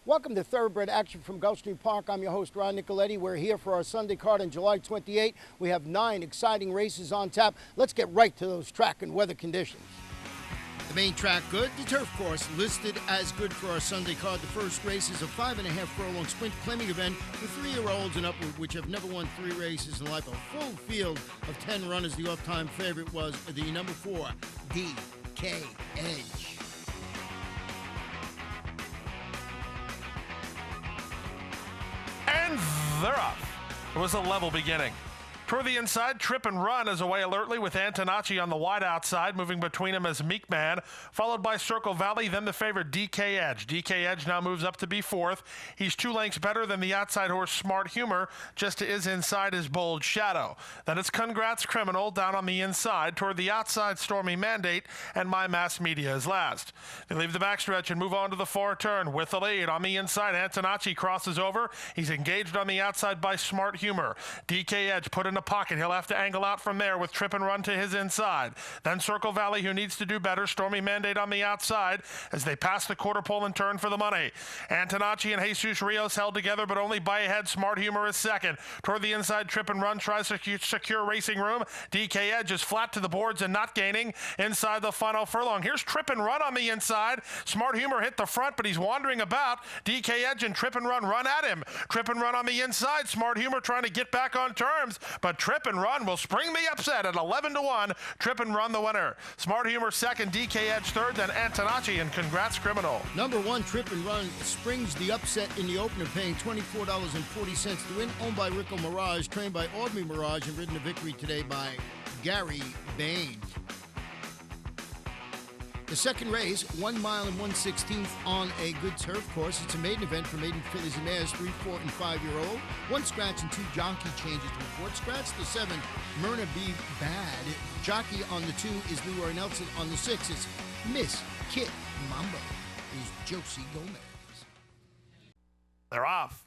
Welcome to Thoroughbred Action from Gulfstream Park. I'm your host, Ron Nicoletti. We're here for our Sunday card on July 28. We have 9 exciting races on tap. Let's get right to those track and weather conditions. The main track good, the turf course listed as good for our Sunday card. The first race is a 5.5 furlong sprint claiming event for 3-year-olds and upward, which have never won 3 races in life. A full field of 10 runners. The off-time favorite was the number 4, DK Edge. And they're off. It was a level beginning. Toward the inside, Trip and Run is away alertly with Antonacci on the wide outside. Moving between him as Meek Man, followed by Circle Valley, then the favorite DK Edge. DK Edge now moves up to be 4th. He's 2 lengths better than the outside horse Smart Humor, just is inside his Bold Shadow. Then it's Congrats Criminal down on the inside. Toward the outside, Stormy Mandate, and My Mass Media is last. They leave the backstretch and move on to the far turn with the lead. On the inside, Antonacci crosses over. He's engaged on the outside by Smart Humor. DK Edge put in a pocket. He'll have to angle out from there with Trip and Run to his inside. Then Circle Valley, who needs to do better. Stormy Mandate on the outside as they pass the quarter pole and turn for the money. Antonacci and Jesus Rios held together, but only by a head. Smart Humor is second. Toward the inside, Trip and Run tries to secure racing room. DK Edge is flat to the boards and not gaining inside the final furlong. Here's Trip and Run on the inside. Smart Humor hit the front, but he's wandering about. DK Edge and Trip and Run at him. Trip and Run on the inside. Smart Humor trying to get back on terms, but Trip and Run will spring the upset at 11-1. Trip and Run the winner. Smart Humor second, DK Edge third, then Antonacci and Congrats Criminal. Number 1, Trip and Run, springs the upset in the opener, paying $24.40 to win. Owned by Rico Mirage, trained by Audrey Mirage, and ridden to victory today by Gary Bain. The second race, 1 mile and 1/16 on a good turf course. It's a maiden event for maiden fillies and mares, 3, 4, and 5-year-old. 1 scratch and 2 jockey changes to report. Scratch the 7, Myrna B. Bad. Jockey on the 2 is Leroy Nelson. On the 6 is Miss Kit Mambo is Josie Gomez. They're off.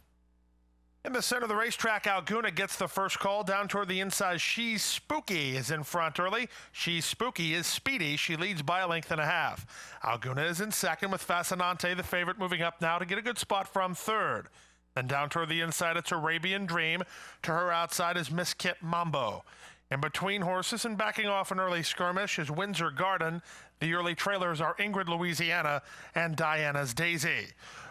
In the center of the racetrack, Alguna gets the first call. Down toward the inside, She's Spooky is in front early. She's Spooky is speedy. She leads by a length and a half. Alguna is in second with Fascinante, the favorite, moving up now to get a good spot from third. Then down toward the inside, it's Arabian Dream. To her outside is Miss Kit Mambo. In between horses and backing off an early skirmish is Windsor Garden. The early trailers are Ingrid Louisiana and Diana's Daisy.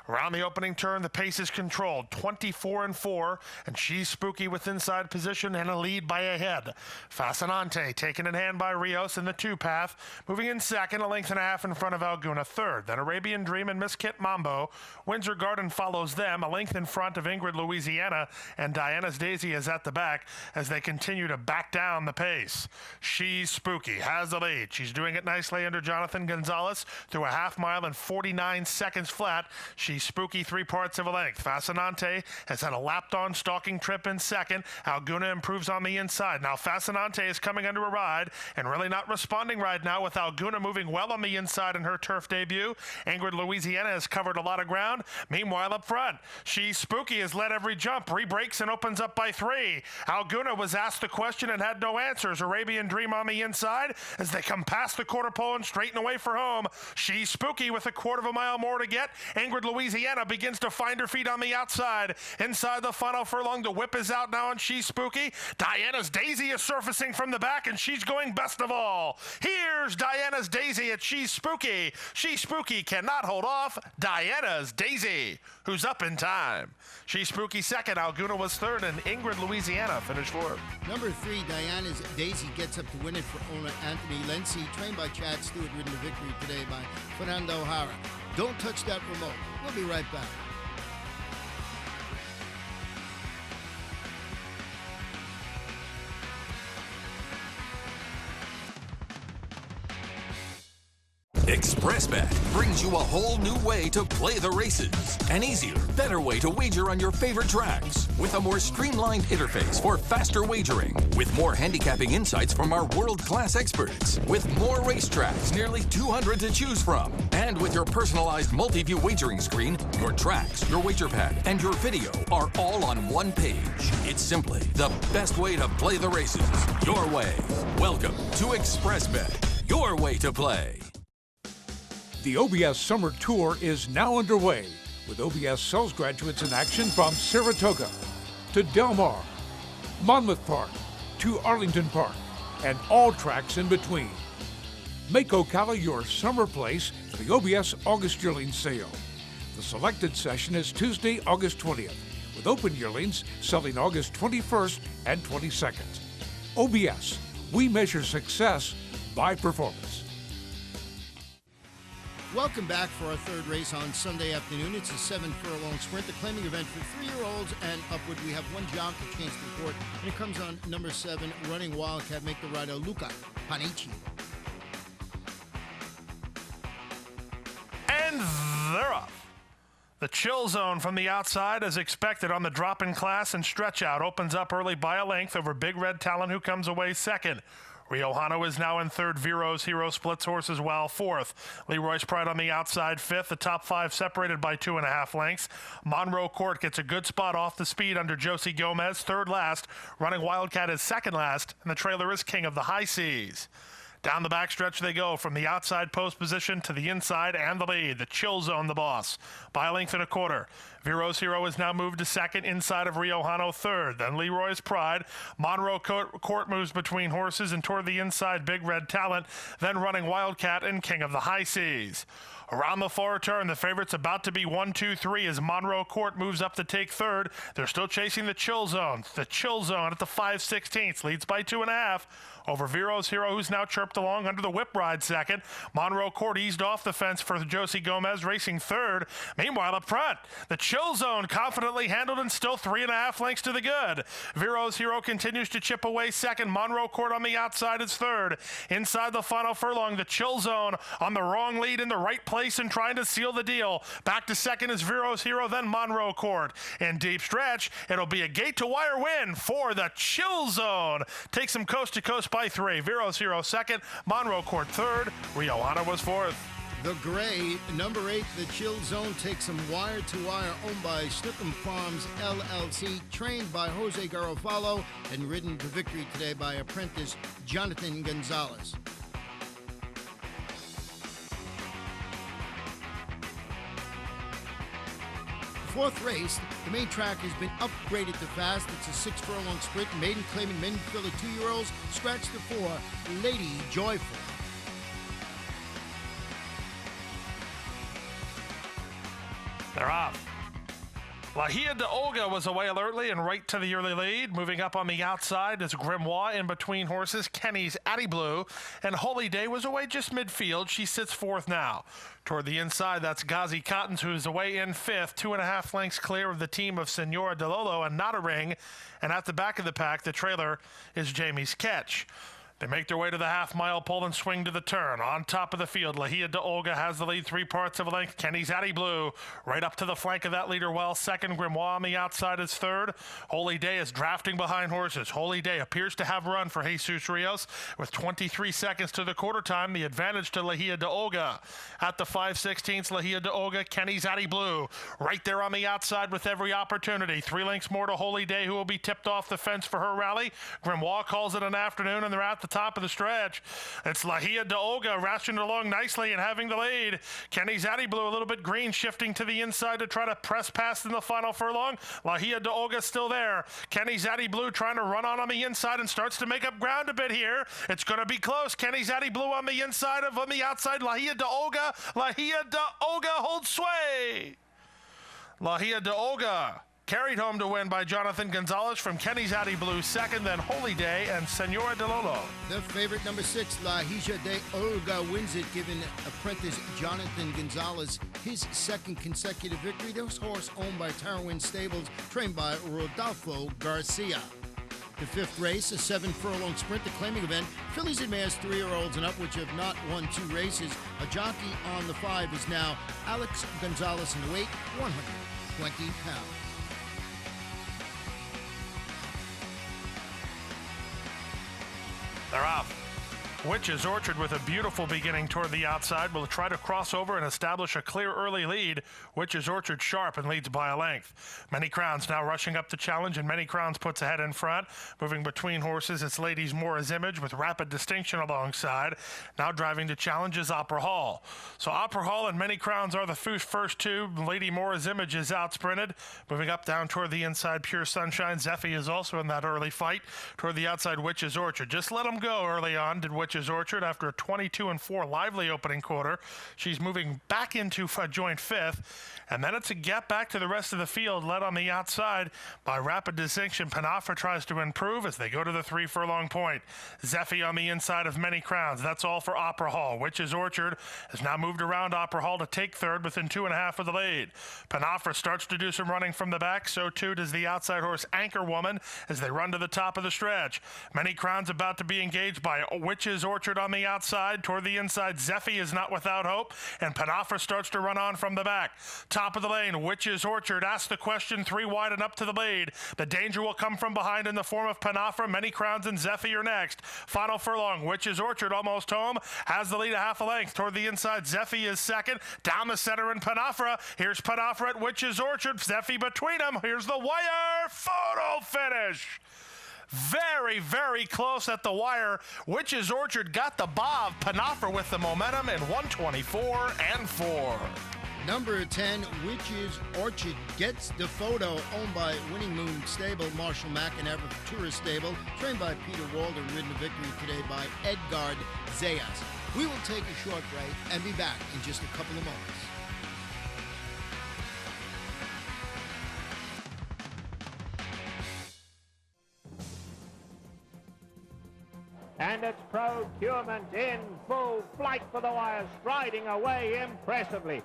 Around the opening turn, the pace is controlled, 24-4, and She's Spooky with inside position and a lead by a head. Fascinante taken in hand by Rios in the 2-path, moving in second, a length and a half in front of Alguna third. Then Arabian Dream and Miss Kit Mambo. Windsor Garden follows them, a length in front of Ingrid Louisiana, and Diana's Daisy is at the back as they continue to back down the pace. She's Spooky has the lead. She's doing it nicely under Jonathan Gonzalez through a half mile and 49 seconds flat. She's Spooky 3/4 of a length. Fascinante has had a lapped-on stalking Trip in second. Alguna improves on the inside. Now Fascinante is coming under a ride and really not responding right now, with Alguna moving well on the inside in her turf debut. Ingrid Louisiana has covered a lot of ground. Meanwhile, up front, She's Spooky has led every jump, re-breaks and opens up by 3. Alguna was asked the question and had no answers. Arabian Dream on the inside as they come past the quarter pole and straighten away for home. She's Spooky with a 1/4 mile more to get. Ingrid Louisiana begins to find her feet on the outside. Inside the final furlong, the whip is out now, and She's Spooky. Diana's Daisy is surfacing from the back, and she's going best of all. Here's Diana's Daisy at She's Spooky. She's Spooky cannot hold off Diana's Daisy, who's up in time. She's Spooky second. Alguna was third, and Ingrid Louisiana finished fourth. Number 3, Diana's Daisy gets up to win it for owner Anthony Lenzi, trained by Chad Stewart, ridden to victory today by Fernando O'Hara. Don't touch that remote. We'll be right back. ExpressBet brings you a whole new way to play the races. An easier, better way to wager on your favorite tracks. With a more streamlined interface for faster wagering. With more handicapping insights from our world-class experts. With more racetracks, nearly 200 to choose from. And with your personalized multi-view wagering screen, your tracks, your wager pad, and your video are all on one page. It's simply the best way to play the races. Your way. Welcome to ExpressBet. Your way to play. The OBS Summer Tour is now underway. with OBS sales graduates in action from Saratoga to Del Mar, Monmouth Park to Arlington Park, and all tracks in between. Make Ocala your summer place for the OBS August yearling sale. The selected session is Tuesday, August 20th, with open yearlings selling August 21st and 22nd. OBS, we measure success by performance. Welcome back for our third race on Sunday afternoon. It's a 7-furlong sprint, the claiming event for 3-year-olds and upward. We have one jockey chance to report, and it comes on number 7, Running Wildcat, make the rider Luca Panici. And they're off. The chill zone from the outside, as expected on the drop-in class and stretch out, opens up early by a length over Big Red Talent, who comes away second. Rio Hano is now in third. Vero's Hero splits horses well fourth. Leroy's Pride on the outside fifth. The top 5 separated by 2.5 lengths. Monroe Court gets a good spot off the speed under Josie Gomez, third last. Running Wildcat is second last, and the trailer is King of the High Seas. Down the backstretch they go from the outside post position to the inside and the lead. The chill zone, the boss, by a length and a quarter. Vero's Hero is now moved to second inside of Rio Hano third. Then Leroy's Pride. Monroe Court moves between horses and toward the inside Big Red Talent. Then Running Wildcat and King of the High Seas. Around the far turn, the favorite's about to be 1, 2, 3 as Monroe Court moves up to take third. They're still chasing the chill zone. The chill zone at the 5/16 leads by 2.5 over Vero's Hero, who's now chirped along under the whip ride second. Monroe Court eased off the fence for Josie Gomez, racing third. Meanwhile, up front, the chill zone confidently handled and still 3.5 lengths to the good. Vero's Hero continues to chip away second. Monroe Court on the outside is third. Inside the final furlong, the chill zone on the wrong lead in the right place and trying to seal the deal. Back to second is Vero's Hero, then Monroe Court. In deep stretch, it'll be a gate-to-wire win for the chill zone. Takes them coast to coast by 3. Vero's Hero second, Monroe Court third, Rio Hano was fourth. The gray, number 8, the chill zone, takes some wire-to-wire, owned by Snookum Farms LLC, trained by Jose Garofalo, and ridden to victory today by apprentice Jonathan Gonzalez. Fourth race, the main track has been upgraded to fast. It's a 6-furlong sprint. Maiden claiming men fill the 2-year-olds. Scratch the 4, Lady Joyful. They're off. Lahia de Olga was away alertly and right to the early lead. Moving up on the outside is Grimoire in between horses. Kenny's Addie Blue. And Holy Day was away just midfield. She sits fourth now. Toward the inside, that's Ghazi Cottons, who's away in fifth. 2.5 lengths clear of the team of Senora DeLolo and Not a Ring. And at the back of the pack, the trailer is Jamie's Catch. They make their way to the half-mile pole and swing to the turn. On top of the field, Lahia de Olga has the lead 3 parts of a length. Kenny's Addie Blue right up to the flank of that leader well. Second, Grimoire on the outside is third. Holy Day is drafting behind horses. Holy Day appears to have run for Jesus Rios with 23 seconds to the quarter time. The advantage to Lahia de Olga. At the 5/16, Lahia de Olga, Kenny's Addie Blue right there on the outside with every opportunity. 3 lengths more to Holy Day, who will be tipped off the fence for her rally. Grimoire calls it an afternoon, and they're at the top of the stretch. It's Lahia de Olga rationing along nicely and having the lead. Kenny's Addie Blue a little bit green, shifting to the inside to try to press past in the final furlong. Lahia de Olga still there. Kenny's Addie Blue trying to run on the inside and starts to make up ground a bit here. It's going to be close. Kenny's Addie Blue on the inside on the outside. Lahia de Olga. Lahia de Olga holds sway. Lahia de Olga carried home to win by Jonathan Gonzalez from Kenny's Addie Blue second, then Holy Day and Senora DeLolo. The favorite, number 6, La Hija de Olga, wins it, giving apprentice Jonathan Gonzalez his second consecutive victory. This horse owned by Tarwin Stables, trained by Rodolfo Garcia. The 5th race, a 7-furlong sprint, the claiming event. Fillies and mares 3-year-olds and up, which have not won 2 races. A jockey on the 5 is now Alex Gonzalez in the weight, 120 pounds. They're off. Witch's Orchard with a beautiful beginning toward the outside will try to cross over and establish a clear early lead. Witch's Orchard sharp and leads by a length. Many Crowns now rushing up the challenge, and Many Crowns puts ahead in front. Moving between horses, it's Ladies Mora's Image with Rapid Distinction alongside. Now driving to challenge is Opera Hall. So Opera Hall and Many Crowns are the first two. Lady Mora's Image is out sprinted. Moving up down toward the inside, Pure Sunshine. Zeffy is also in that early fight toward the outside, Witch's Orchard. Just let them go early on, did Witch's Orchard after a 22-4 lively opening quarter. She's moving back into joint fifth. And then it's a gap back to the rest of the field, led on the outside by Rapid Distinction. Panafra tries to improve as they go to the 3 furlong point. Zeffy on the inside of Many Crowns. That's all for Opera Hall. Witch's Orchard has now moved around Opera Hall to take third within 2.5 of the lead. Panafra starts to do some running from the back. So too does the outside horse Anchor Woman as they run to the top of the stretch. Many Crowns about to be engaged by Witch's Orchard on the outside. Toward the inside, Zeffy is not without hope, and Panafra starts to run on from the back. Top of the lane, Witch's Orchard asks the question, 3 wide and up to the lead. The danger will come from behind in the form of Panafra. Many Crowns and Zeffy are next. Final furlong, Witch's Orchard almost home, has the lead a half a length. Toward the inside, Zeffy is second. Down the center in Panafra. Here's Panafra at Witch's Orchard. Zeffy between them. Here's the wire. Photo finish. Very, very close at the wire. Witch's Orchard got the bob. Panafra with the momentum in 124-4. Number 10, Witch's Orchard gets the photo, owned by Winning Moon Stable, Marshall McInerney Tourist Stable, trained by Peter Walder, ridden to victory today by Edgard Zayas. We will take a short break and be back in just a couple of moments. And it's Procurement in full flight for the wire, striding away impressively.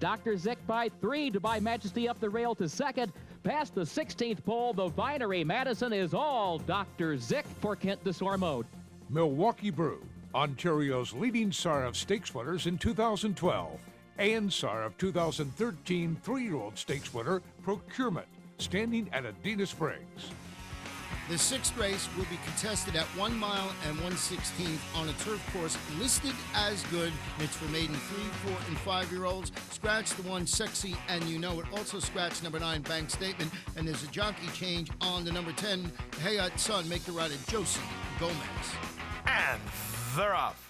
Dr. Zick by 3 to By Majesty up the rail to second. Past the 16th pole, the Vinery Madison is all Dr. Zick for Kent Desormeaux. Milwaukee Brew, Ontario's leading sire of stakes winners in 2012 and sire of 2013 3-year-old stakes winner Procurement, standing at Adena Springs. The 6th race will be contested at 1 mile and 1/16 on a turf course listed as good. It's for maiden 3, 4, and 5-year-olds. Scratch the 1, Sexy and You Know It. Also scratch number 9, Bank Statement. And there's a jockey change on the number 10, Hayat Son. Make the rider Josie Gomez. And they're off.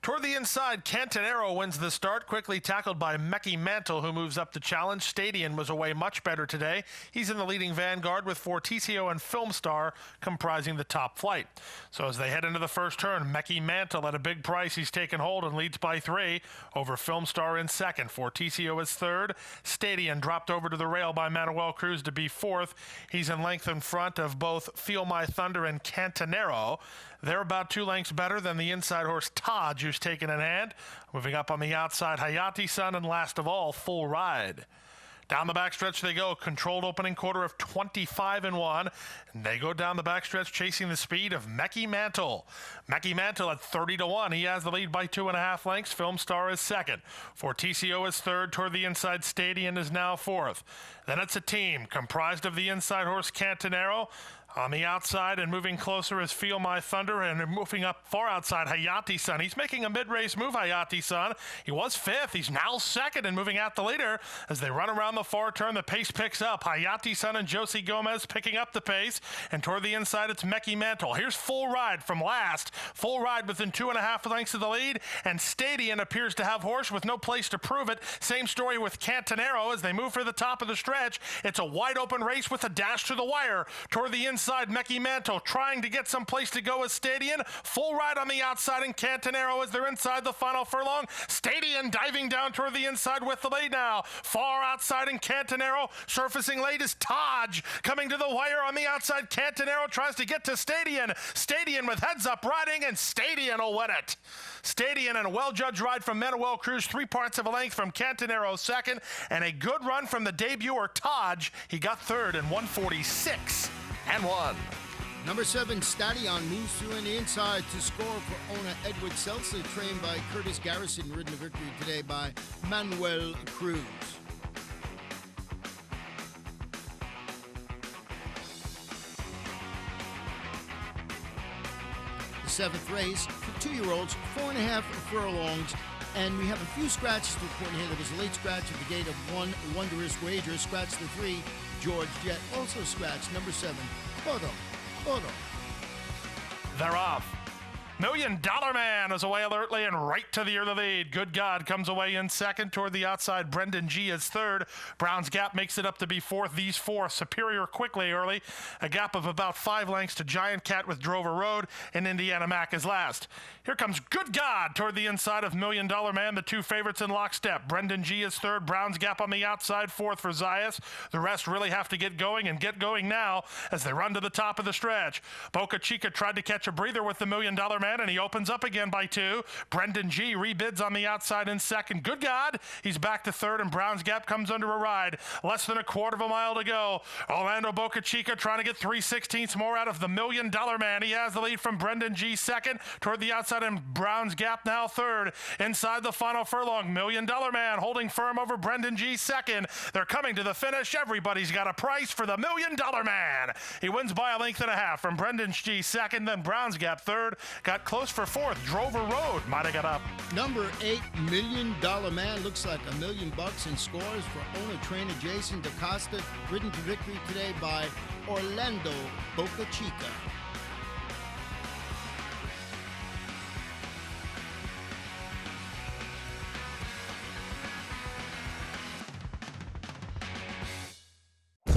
Toward the inside, Cantanero wins the start, quickly tackled by Mecky Mantle, who moves up the challenge. Stadion was away much better today. He's in the leading vanguard with Forticio and Filmstar comprising the top flight. So as they head into the first turn, Mecky Mantle at a big price. He's taken hold and leads by 3 over Filmstar in second. Forticio is third. Stadion dropped over to the rail by Manuel Cruz to be 4th. He's in length in front of both Feel My Thunder and Cantanero. They're about 2 lengths better than the inside horse Taj, who's taken in hand. Moving up on the outside, Hayati Sun, and last of all, Full Ride. Down the backstretch they go. Controlled opening quarter of 25-1. And they go down the backstretch chasing the speed of Mecky Mantle. Mecky Mantle at 30-1. He has the lead by 2.5 lengths. Filmstar is second. Forticio is third. Toward the inside, Stadion is now 4th. Then it's a team comprised of the inside horse Cantanero. On the outside and moving closer is Feel My Thunder, and moving up far outside, Hayati Sun. He's making a mid-race move, Hayati Sun. He was 5th. He's now 2nd and moving out the leader. As they run around the far turn, the pace picks up. Hayati Sun and Josie Gomez picking up the pace. And toward the inside, it's Mecky Mantle. Here's Full Ride from last. Full Ride within 2.5 lengths of the lead. And Stadion appears to have horse with no place to prove it. Same story with Cantanero as they move for the top of the stretch. It's a wide open race with a dash to the wire. Toward the inside, Mecky Mantle trying to get some place to go with Stadion. Full Ride on the outside, and Cantanero as they're inside the final furlong. Stadion diving down toward the inside with the lead now. Far outside in Cantanero. Surfacing late is Taj. Coming to the wire on the outside. Cantanero tries to get to Stadion. Stadion with heads up riding, and Stadion will win it. Stadion and a well-judged ride from Manuel Cruz. 3 parts of a length from Cantanero second, and a good run from the debuter Taj. He got third in 146-1. Number 7, Stadion moves through on the inside to score for owner Edward Seltzer, trained by Curtis Garrison, ridden to victory today by Manuel Cruz. 7th race for 2-year-olds, 4.5 furlongs. And we have a few scratches to report here. There was a late scratch at the gate of 1 Wondrous Wager. Scratch the 3, George Jet. Also scratched number 7, Kodo. They're off. $1 Million Man is away alertly and right to the early lead. Good God comes away in second. Toward the outside, Brendan G is third. Brown's Gap makes it up to be fourth. These four, Superior quickly early. A gap of about 5 lengths to Giant Cat with Drover Road, and Indiana Mac is last. Here comes Good God toward the inside of $1 Million Man. The two favorites in lockstep. Brendan G is third. Brown's Gap on the outside, fourth for Zayas. The rest really have to get going, and get going now as they run to the top of the stretch. Boca Chica tried to catch a breather with the $1 Million Man, and he opens up again by 2. Brendan G rebids on the outside in second. Good God, he's back to third, and Brown's Gap comes under a ride. Less than a quarter of a mile to go. Orlando Boca Chica trying to get 3/16 more out of the $1 Million Man. He has the lead from Brendan G second. Toward the outside, and Brown's Gap now third. Inside the final furlong, $1 Million Man holding firm over Brendan G second. They're coming to the finish. Everybody's got a price for the $1 Million Man. He wins by 1.5 lengths from Brendan G second, then Brown's Gap third. Got close for fourth. Drover Road might have got up. Number 8, $1 Million Man, looks like $1 million in scores for owner trainer Jason DaCosta, ridden to victory today by Orlando Boca Chica.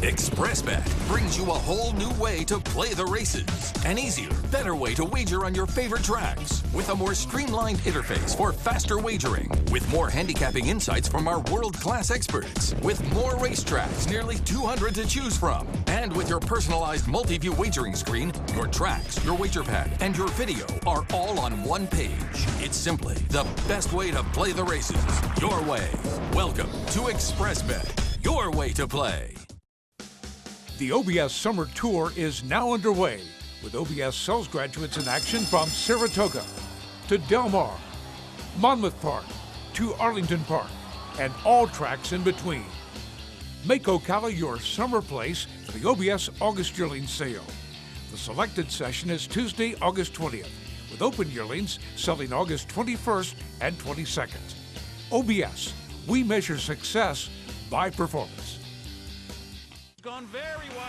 ExpressBet brings you a whole new way to play the races. An easier, better way to wager on your favorite tracks. With a more streamlined interface for faster wagering. With more handicapping insights from our world-class experts. With more racetracks, nearly 200 to choose from. And with your personalized multi-view wagering screen, your tracks, your wager pad, and your video are all on one page. It's simply the best way to play the races. Your way. Welcome to ExpressBet. Your way to play. The OBS Summer Tour is now underway, with OBS sales graduates in action from Saratoga to Del Mar, Monmouth Park to Arlington Park, and all tracks in between. Make Ocala your summer place for the OBS August yearling sale. The selected session is Tuesday, August 20th, with open yearlings selling August 21st and 22nd. OBS, we measure success by performance.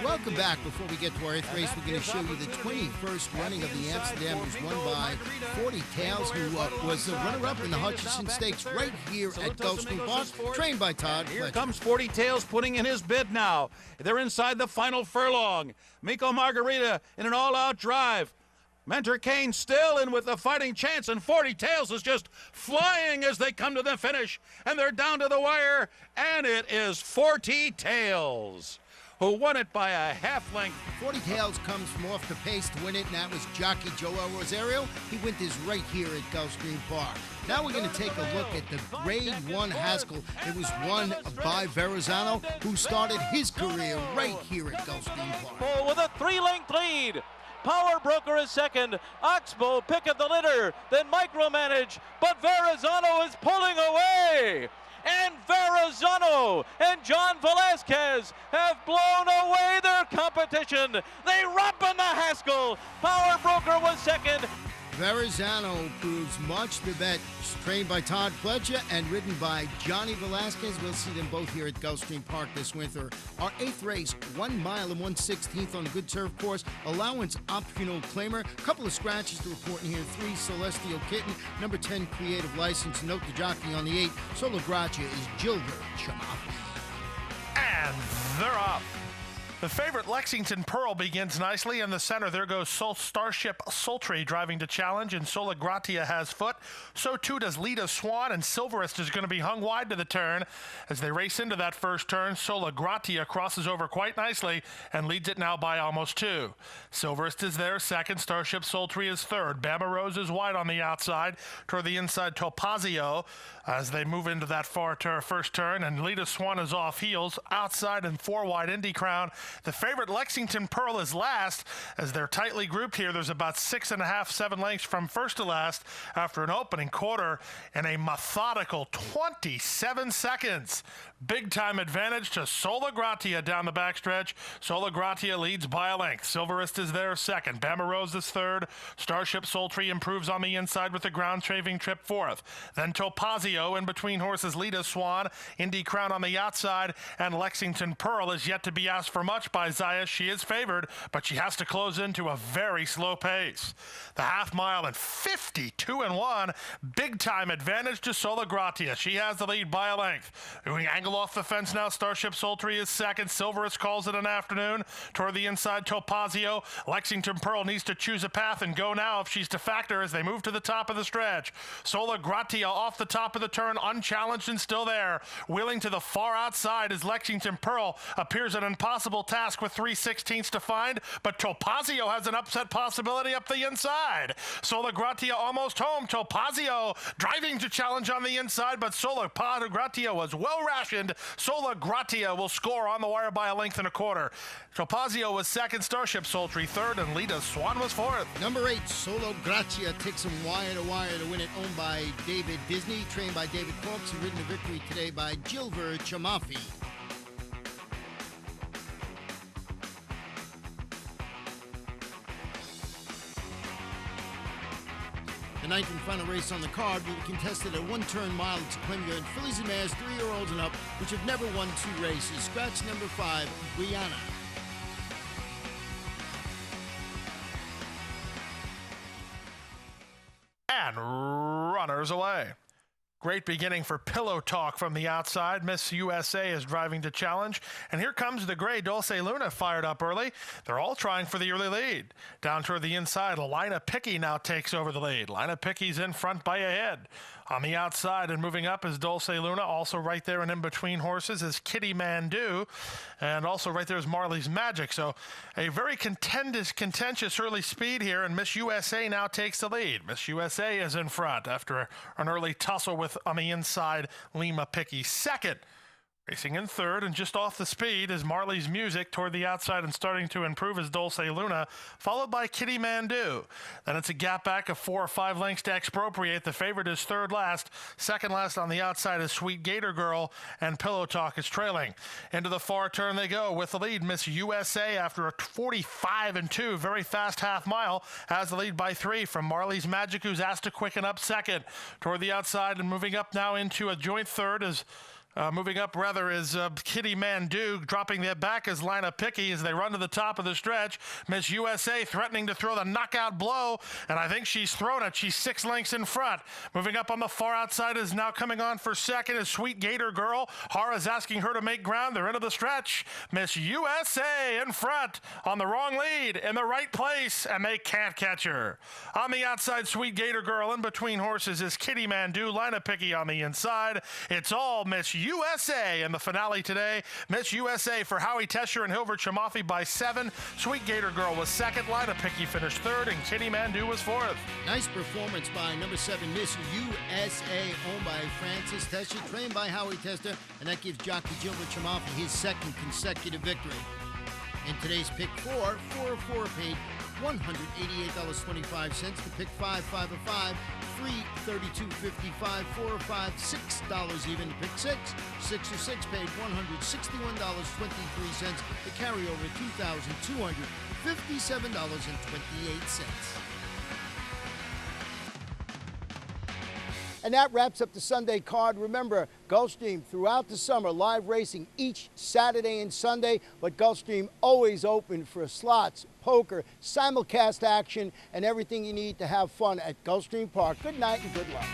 Welcome back. Before we get to our 8th race, we're going to show you the 21st running of the Amsterdam. It was won by 40 Tails, who was the runner-up in the Hutchinson Stakes right here at Gulfstream Park, trained by Todd Here Fletcher. comes 40 Tails putting in his bid now. They're inside the final furlong. Miko Margarita in an all-out drive. Mentor Kane still in with a fighting chance, and 40 Tails is just flying as they come to the finish, and they're down to the wire, and it is 40 Tails who won it by a half length. 40 Tails comes from off the pace to win it, and that was jockey Joel Rosario. He went this right here at Gulfstream Park. Now we're going to take a look at the Grade 1 Haskell. It was won by Verrazano, who started his career right here at Gulfstream Park. With a 3-length lead. Power Broker is second. Oxbow pick of the litter. Then Micromanage. But Verrazano is pulling away. And Verrazano and John Velasquez have blown away their competition. They rump in the Haskell. Power Broker was second. Verrazano proves much the bet. Trained by Todd Fletcher and ridden by Johnny Velasquez. We'll see them both here at Gulfstream Park this winter. Our 8th race, 1 mile and 1/16 on a good turf course. Allowance optional claimer. Couple of scratches to report in here. 3 Celestial Kitten. Number 10 Creative License. Note the jockey on the 8. Solo Gracia is Gilbert Chamafi. And they're up. The favorite Lexington Pearl begins nicely in the center. There goes Starship Sultry driving to challenge, and Sola Gratia has foot. So too does Lita Swan, and Silverist is going to be hung wide to the turn. As they race into that first turn, Sola Gratia crosses over quite nicely and leads it now by almost 2. Silverist is there second. Starship Sultry is third. Bama Rose is wide on the outside. Toward the inside, Topazio as they move into that first turn, and Lita Swan is off heels. Outside and 4 wide Indy Crown. The favorite Lexington Pearl is last, as they're tightly grouped here. There's about 6.5, 7 lengths from first to last after an opening quarter and a methodical 27 seconds. Big time advantage to Sola Gratia down the backstretch. Sola Gratia leads by a length. Silverist is there second. Bama Rose is third. Starship Sultry improves on the inside with the ground trading trip fourth. Then Topazio in between horses Lita Swan, Indy Crown on the outside, and Lexington Pearl is yet to be asked for much by Zaya. She is favored, but she has to close into a very slow pace. The half mile in 52-1. Big time advantage to Sola Gratia. She has the lead by a length. Doing angle off the fence now. Starship Sultry is second. Silverist calls it an afternoon. Toward the inside, Topazio. Lexington Pearl needs to choose a path and go now if she's to factor as they move to the top of the stretch. Sola Gratia off the top of the turn, unchallenged and still there. Wheeling to the far outside as Lexington Pearl appears an impossible task with 3/16 to find, but Topazio has an upset possibility up the inside. Sola Gratia almost home. Topazio driving to challenge on the inside, but Sola Gratia was well rationed. Sola Gratia will score on the wire by a length and a quarter. Topazio was second, Starship Sultry third, and Lita Swan was fourth. Number 8, Sola Gratia takes him wire to wire to win it, owned by David Disney, trained by David Corks, and ridden to victory today by Gilver Chamafi. The ninth and final race on the card will be contested at 1-turn mile at Sequimia, and fillies and mares 3-year-olds and up, which have never won 2 races. Scratch number 5, Guyana. And runners away. Great beginning for Pillow Talk from the outside. Miss USA is driving to challenge. And here comes the gray Dulce Luna fired up early. They're all trying for the early lead. Down toward the inside, Lina Picky now takes over the lead. Lina Picky's in front by a head. On the outside and moving up is Dulce Luna. Also right there and in between horses is Kitty Mandu. And also right there is Marley's Magic. So a very contentious early speed here. And Miss USA now takes the lead. Miss USA is in front after an early tussle with, on the inside, Lima Picky second. Racing in third and just off the speed is Marley's Music. Toward the outside and starting to improve is Dulce Luna, followed by Kitty Mandu. Then it's a gap back of 4 or 5 lengths to Expropriate. The favorite is third last. Second last on the outside is Sweet Gator Girl, and Pillow Talk is trailing. Into the far turn they go with the lead. Miss USA, after a 45-2, very fast half mile, has the lead by 3 from Marley's Magic, who's asked to quicken up second. Toward the outside and moving up now into a joint third is Kitty Mandu. Dropping their back is Lina Picky as they run to the top of the stretch. Miss USA threatening to throw the knockout blow, and I think she's thrown it. She's 6 lengths in front. Moving up on the far outside is now coming on for second is Sweet Gator Girl. Hara's asking her to make ground. They're into the stretch. Miss USA in front on the wrong lead in the right place, and they can't catch her. On the outside, Sweet Gator Girl. In between horses is Kitty Mandu. Lina Picky on the inside. It's all Miss USA in the finale today. Miss USA for Howie Tesher and Hilbert Chamafi by 7. Sweet Gator Girl was second. Lina Picky finished third, and Kitty Mandu was fourth. Nice performance by number 7, Miss USA, owned by Francis Tesher, trained by Howie Tesher, and that gives jockey Gilbert Chamafi his second consecutive victory. In today's pick 4, 4 of 4 paid $188.25. The pick 5, 5 of 5, $332.55. 4 of 5, $6 even. The pick 6, 6 of 6 paid $161.23. The carryover $2,257.28. And that wraps up the Sunday card. Remember, Gulfstream throughout the summer, live racing each Saturday and Sunday, but Gulfstream always open for slots, poker, simulcast action, and everything you need to have fun at Gulfstream Park. Good night and good luck.